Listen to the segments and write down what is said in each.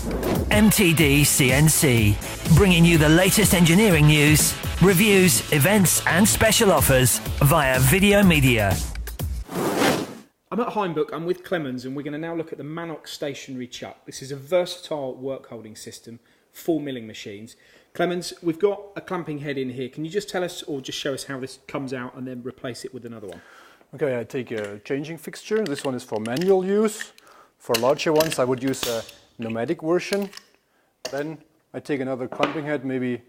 MTD CNC, bringing you the latest engineering news, reviews, events and special offers via video media. I'm at Hainbuch, I'm with Clemens, and we're going to now look at the Manok stationary chuck. This is a versatile work holding system for milling machines. Clemens, we've got a clamping head in here. Can you just tell us or just show us how this comes out and then replace it with another one? Okay, I take a changing fixture. This one is for manual use. For larger ones I would use a pneumatic version. Then I take another clamping head, maybe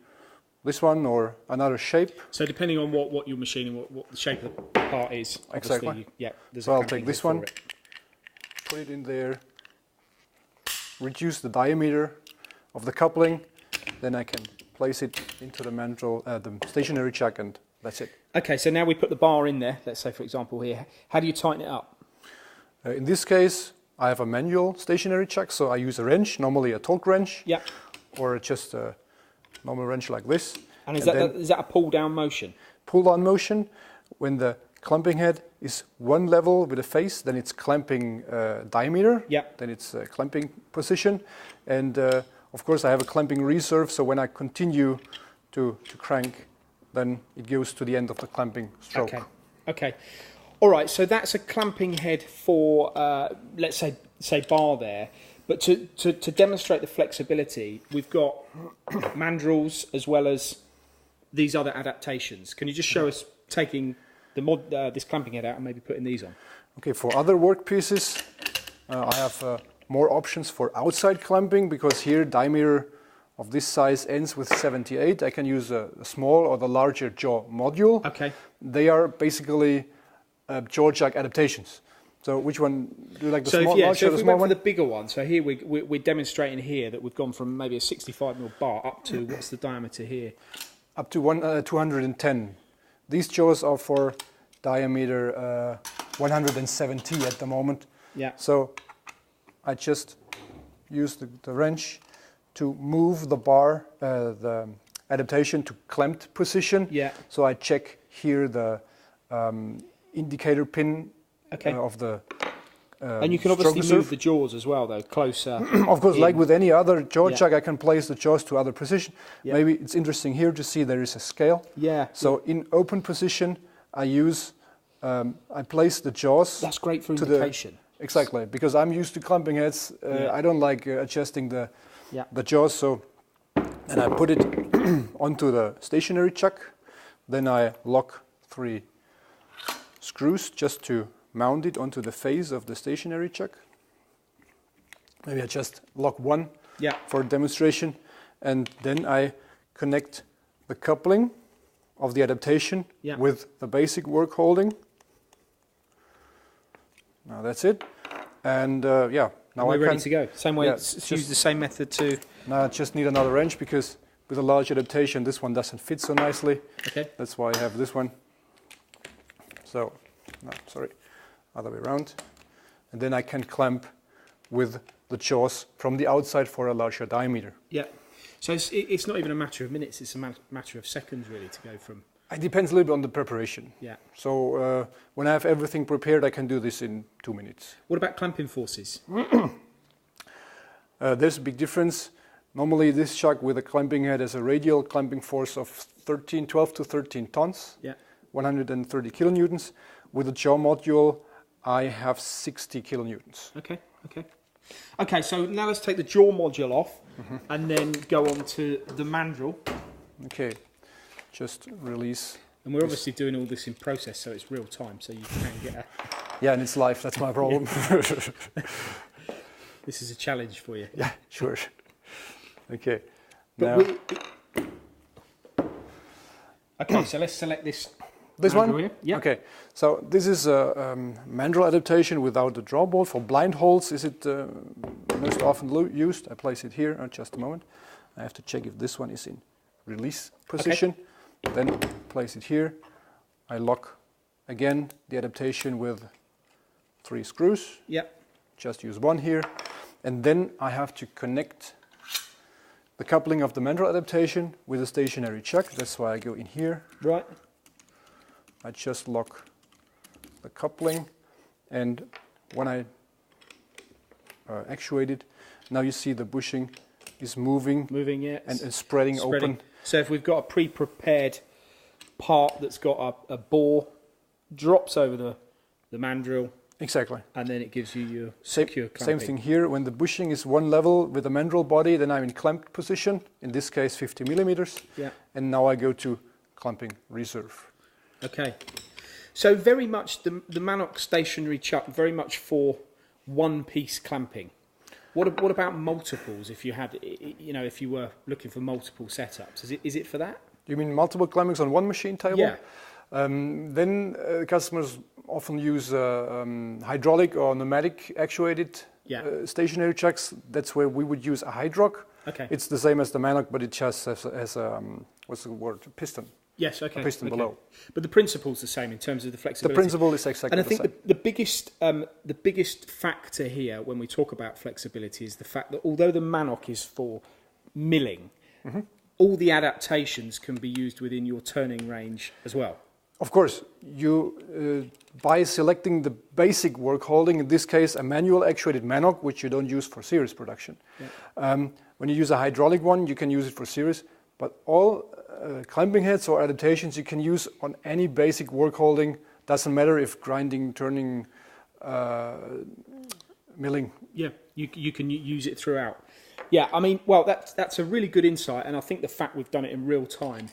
this one or another shape. So depending on what you're machining, what the shape of the part is. Exactly. There's so I'll take this one, put it in there, reduce the diameter of the coupling, then I can place it into the the stationary chuck, and that's it. Okay, so now we put the bar in there, let's say for example here. How do you tighten it up? In this case, I have a manual stationary chuck, so I use a wrench, normally a torque wrench, or just a normal wrench like this. And is that a pull down motion? Pull down motion. When the clamping head is one level with the face, then it's clamping diameter, then it's clamping position, and of course I have a clamping reserve, so when I continue to crank, then it goes to the end of the clamping stroke. Okay. All right, so that's a clamping head for, let's say bar there. But to demonstrate the flexibility, we've got mandrels as well as these other adaptations. Can you just show us taking this clamping head out and maybe putting these on? Okay, for other work pieces, I have more options for outside clamping, because here diameter of this size ends with 78. I can use a small or the larger jaw module. Okay. They are basically jaw jack adaptations. So which one do you like, the small, larger, so if the we small went one? for the bigger one, so here we're demonstrating here that we've gone from maybe a 65mm bar up to, what's the diameter here? Up to 210. These jaws are for diameter 170 at the moment. Yeah. So I just use the wrench to move the bar, the adaptation to clamped position. Yeah. So I check here the indicator pin of the and you can obviously move the jaws as well, though, closer. Of course, like with any other jaw chuck, I can place the jaws to other position. Maybe it's interesting here to see there is a scale. So in open position, I place the jaws. That's great for indication. Exactly, because I'm used to clamping heads. I don't like adjusting the jaws, so and I put it onto the stationary chuck. Then I lock 3 screws just to mount it onto the face of the stationary chuck. Maybe I just lock 1 for demonstration, and then I connect the coupling of the adaptation with the basic work holding. Now that's it, and now we're ready to go. Same way, use the same method to. Now I just need another wrench, because with a large adaptation, this one doesn't fit so nicely. Okay. That's why I have this one. So, no, sorry, other way around, and then I can clamp with the jaws from the outside for a larger diameter. Yeah. So it's not even a matter of minutes; it's a matter of seconds, really, to go from. It depends a little bit on the preparation. Yeah. So when I have everything prepared, I can do this in 2 minutes. What about clamping forces? There's a big difference. Normally this chuck with a clamping head has a radial clamping force of 12 to 13 tons, 130 kilonewtons. With a jaw module, I have 60 kilonewtons. Okay, so now let's take the jaw module off and then go on to the mandrel. Okay. Just release. And we're obviously doing all this in process, so it's real time, so you can get a... Yeah, and it's live, that's my problem. This is a challenge for you. Yeah, sure. Okay. Okay, so let's select this one? Here. Yeah. Okay, so this is a mandrel adaptation without the draw bolt. For blind holes is it most often used. I place it here, just a moment. I have to check if this one is in release position. Then place it here. I lock again the adaptation with 3 screws. Just use 1 here. And then I have to connect the coupling of the mandrel adaptation with a stationary chuck. That's why I go in here. Right. I just lock the coupling, and when I actuate it, Now you see the bushing is moving, yeah, and spreading open. So if we've got a pre-prepared part that's got a bore, drops over the mandrel. Exactly. And then it gives you your secure clamping. Same thing here. When the bushing is one level with the mandrel body, then I'm in clamped position, in this case 50 millimeters. Yeah. And now I go to clamping reserve. Okay. So very much the Manok stationary chuck, very much for one-piece clamping. What about multiples? If you had, if you were looking for multiple setups, is it for that? You mean multiple clampings on one machine table? Yeah. Then customers often use hydraulic or pneumatic actuated stationary chucks. That's where we would use a hydroc. Okay. It's the same as the Manok, but it just has a what's the word? Piston. Yes. Okay. A piston below. But the principle's the same in terms of the flexibility. The principle is exactly the same. And I think the biggest factor here when we talk about flexibility is the fact that although the Manok is for milling, all the adaptations can be used within your turning range as well. Of course, you by selecting the basic Workholding, in this case a manual actuated Manok, which you don't use for series production. Yeah. When you use a hydraulic one, you can use it for series, but all clamping heads or adaptations you can use on any basic Workholding. Doesn't matter if grinding, turning, milling. Yeah, you can use it throughout. Yeah, I mean, well, that's a really good insight, and I think the fact we've done it in real time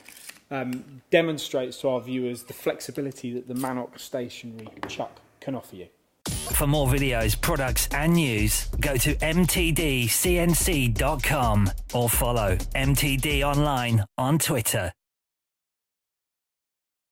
demonstrates to our viewers the flexibility that the Manok stationary chuck can offer you. For more videos, products and news, go to mtdcnc.com or follow MTD Online on Twitter.